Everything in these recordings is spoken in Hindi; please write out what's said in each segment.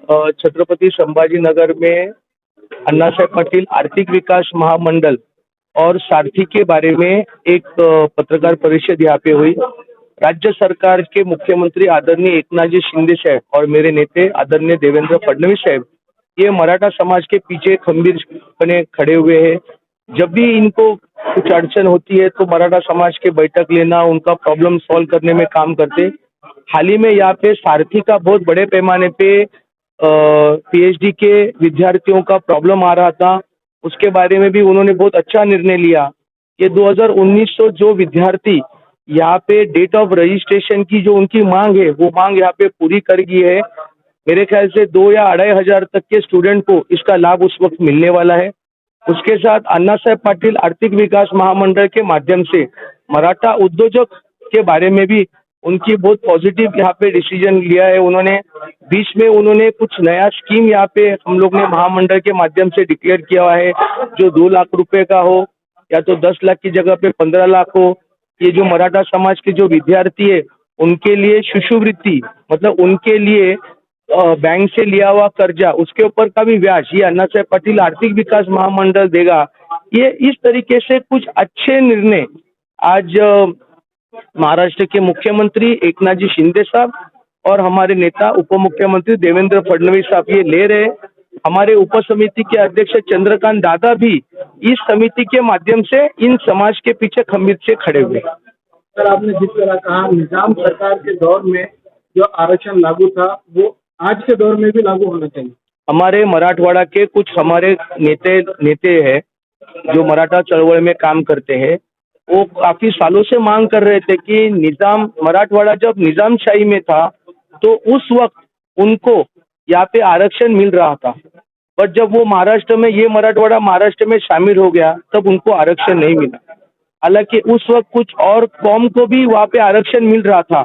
छत्रपति संभाजीनगर में अन्ना साहेब पाटिल आर्थिक विकास महामंडल और सारथी के बारे में एक पत्रकार परिषद यहाँ पे हुई। राज्य सरकार के मुख्यमंत्री आदरणीय एकनाथ जी शिंदे साहब और मेरे नेता आदरणीय देवेंद्र फडणवीस साहब ये मराठा समाज के पीछे खंबीरपणे खड़े हुए हैं। जब भी इनको कुछ अड़चन होती है तो मराठा समाज के बैठक लेना, उनका प्रॉब्लम सॉल्व करने में काम करते। हाल ही में यहाँ पे सारथी का बहुत बड़े पैमाने पे पीएचडी के विद्यार्थियों का प्रॉब्लम आ रहा था, उसके बारे में भी उन्होंने बहुत अच्छा निर्णय लिया कि 2019 जो विद्यार्थी यहाँ पे डेट ऑफ रजिस्ट्रेशन की जो उनकी मांग है वो मांग यहाँ पे पूरी कर गई है। मेरे ख्याल से 2 या 2,500 तक के स्टूडेंट को इसका लाभ उस वक्त मिलने वाला है। उसके साथ अन्ना साहेब पाटिल आर्थिक विकास महामंडल के माध्यम से मराठा उद्योजक के बारे में भी उनकी बहुत पॉजिटिव यहाँ पे डिसीजन लिया है। उन्होंने बीच में उन्होंने कुछ नया स्कीम यहाँ पे हम लोग ने महामंडल के माध्यम से डिक्लेयर किया है, जो 2 लाख रुपए का हो या तो 10 लाख की जगह पे 15 लाख हो। ये जो मराठा समाज के जो विद्यार्थी है उनके लिए शिष्यवृत्ति, मतलब उनके लिए बैंक से लिया हुआ कर्जा उसके ऊपर का भी ब्याज ये अन्ना साहेब पाटिल आर्थिक विकास महामंडल देगा। ये इस तरीके से कुछ अच्छे निर्णय आज महाराष्ट्र के मुख्यमंत्री एकनाथ जी शिंदे साहब और हमारे नेता उप मुख्यमंत्री देवेंद्र फडणवीस साहब ये ले रहे। हमारे उप समिति के अध्यक्ष चंद्रकांत दादा भी इस समिति के माध्यम से इन समाज के पीछे खंबीर से खड़े हुए। सर, आपने जिस तरह कहा निजाम सरकार के दौर में जो आरक्षण लागू था वो आज के दौर में भी लागू होना चाहिए। हमारे मराठवाड़ा के कुछ हमारे नेते हैं जो मराठा चळवळ में काम करते हैं, वो काफी सालों से मांग कर रहे थे कि निजाम मराठवाड़ा जब निजामशाही में था तो उस वक्त उनको यहाँ पे आरक्षण मिल रहा था, पर जब वो महाराष्ट्र में ये मराठवाड़ा महाराष्ट्र में शामिल हो गया तब उनको आरक्षण नहीं मिला। हालांकि उस वक्त कुछ और कौम को भी वहाँ पे आरक्षण मिल रहा था,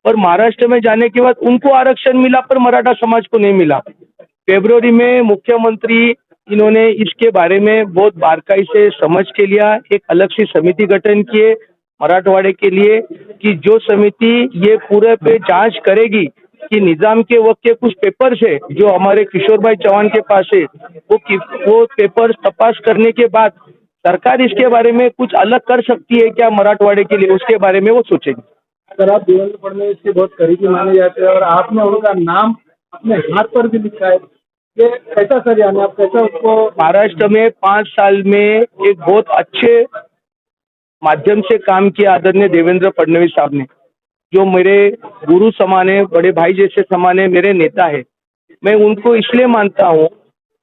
पर महाराष्ट्र में जाने के बाद उनको आरक्षण मिला पर मराठा समाज को नहीं मिला। फरवरी में मुख्यमंत्री इन्होंने इसके बारे में बहुत बारीकी से समझ के लिया, एक अलग सी समिति गठन किए मराठवाड़े के लिए कि जो समिति ये पूरे पे जांच करेगी कि निजाम के वक्त के कुछ पेपर्स है जो हमारे किशोर भाई चौहान के पास है, वो पेपर्स तपास करने के बाद सरकार इसके बारे में कुछ अलग कर सकती है क्या मराठवाड़े के लिए, उसके बारे में वो सोचेगी। सर, आप देवेंद्र फडणवीस के बहुत करीबी माने जाते हैं और आपने उनका नाम अपने हाथ पर भी लिखा है, ये कैसा सर, यानी आप कैसा उसको महाराष्ट्र में 5 साल में एक बहुत अच्छे माध्यम से काम किया आदरणीय देवेंद्र फडणवीस साहब ने, जो मेरे गुरु समाने बड़े भाई जैसे समाने मेरे नेता है। मैं उनको इसलिए मानता हूँ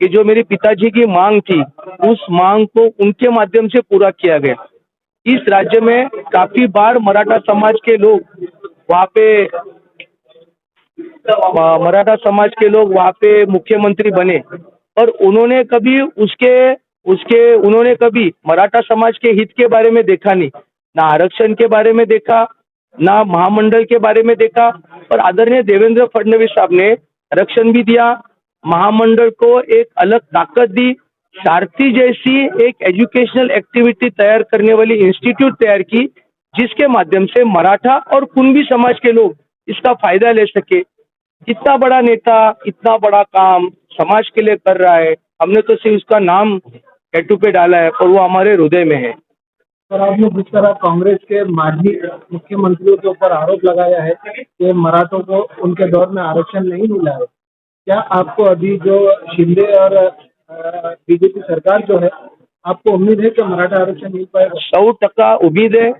कि जो मेरे पिताजी की मांग थी उस मांग को उनके माध्यम से पूरा किया गया। इस राज्य में काफी बार मराठा समाज के लोग वहाँ पे मुख्यमंत्री बने, और उन्होंने कभी मराठा समाज के हित के बारे में देखा नहीं, ना आरक्षण के बारे में देखा, ना महामंडल के बारे में देखा। और आदरणीय देवेंद्र फडणवीस साहब ने आरक्षण भी दिया, महामंडल को एक अलग ताकत दी, सारथी जैसी एक एजुकेशनल एक्टिविटी तैयार करने वाली इंस्टीट्यूट तैयार की, जिसके माध्यम से मराठा और कुणबी समाज के लोग इसका फायदा ले सके। इतना बड़ा नेता इतना बड़ा काम समाज के लिए कर रहा है, हमने तो सिर्फ उसका नाम टैटू पे डाला है पर वो हमारे हृदय में है। सर, आपने जिस तरह कांग्रेस के माजी मुख्यमंत्रियों के ऊपर आरोप लगाया है कि मराठों को उनके दौर में आरक्षण नहीं मिला है, क्या आपको अभी जो शिंदे और बीजेपी सरकार जो है, आपको उम्मीद है कि मराठा आरक्षण मिल पाएगा? 100% उम्मीद है।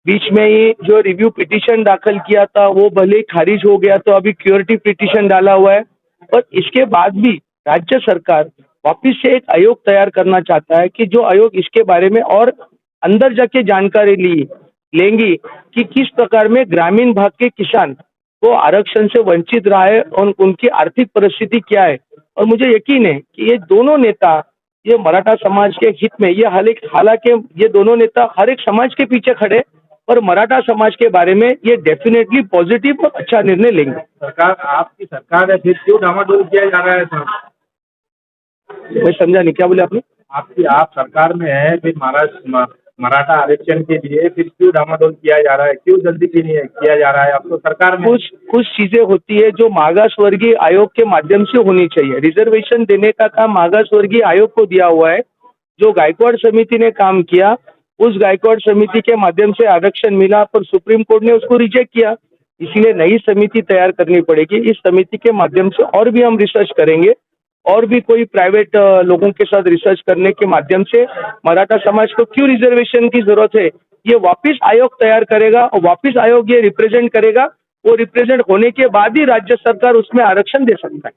बीच में ही जो रिव्यू पिटीशन दाखिल किया था वो भले ही खारिज हो गया, तो अभी क्यूरेटिव पिटीशन डाला हुआ है, पर इसके बाद भी राज्य सरकार वापिस से एक आयोग तैयार करना चाहता है कि जो आयोग इसके बारे में और अंदर जाके जानकारी लेंगी कि किस प्रकार में ग्रामीण भाग के किसान को आरक्षण से वंचित रहा है और उनकी आर्थिक परिस्थिति क्या है। और मुझे यकीन है कि ये दोनों नेता ये मराठा समाज के हित में, ये हालांकि ये दोनों नेता हर एक समाज के पीछे खड़े, और मराठा समाज के बारे में ये डेफिनेटली पॉजिटिव और अच्छा निर्णय लेंगे। सरकार, आपकी सरकार है, फिर क्यों डामाडोल किया जा रहा है सर? मैं समझा नहीं, क्या बोले आपने? आप सरकार में है, फिर महाराष्ट्र मराठा आरक्षण के लिए फिर क्यों डामाडोल किया जा रहा है, क्यों जल्दी किया जा रहा है? अब तो सरकार में कुछ चीजें होती है जो मागास वर्गीय आयोग के माध्यम से होनी चाहिए। रिजर्वेशन देने का काम मागास वर्गीय आयोग को दिया हुआ है। जो गायकवाड़ समिति ने काम किया, उस गायकवाड़ समिति के माध्यम से आरक्षण मिला, पर सुप्रीम कोर्ट ने उसको रिजेक्ट किया। इसीलिए नई समिति तैयार करनी पड़ेगी। इस समिति के माध्यम से और भी हम रिसर्च करेंगे, और भी कोई प्राइवेट लोगों के साथ रिसर्च करने के माध्यम से मराठा समाज को क्यों रिजर्वेशन की जरूरत है, ये वापस आयोग तैयार करेगा और वापस आयोग ये रिप्रेजेंट करेगा। वो रिप्रेजेंट होने के बाद ही राज्य सरकार उसमें आरक्षण दे सकता है।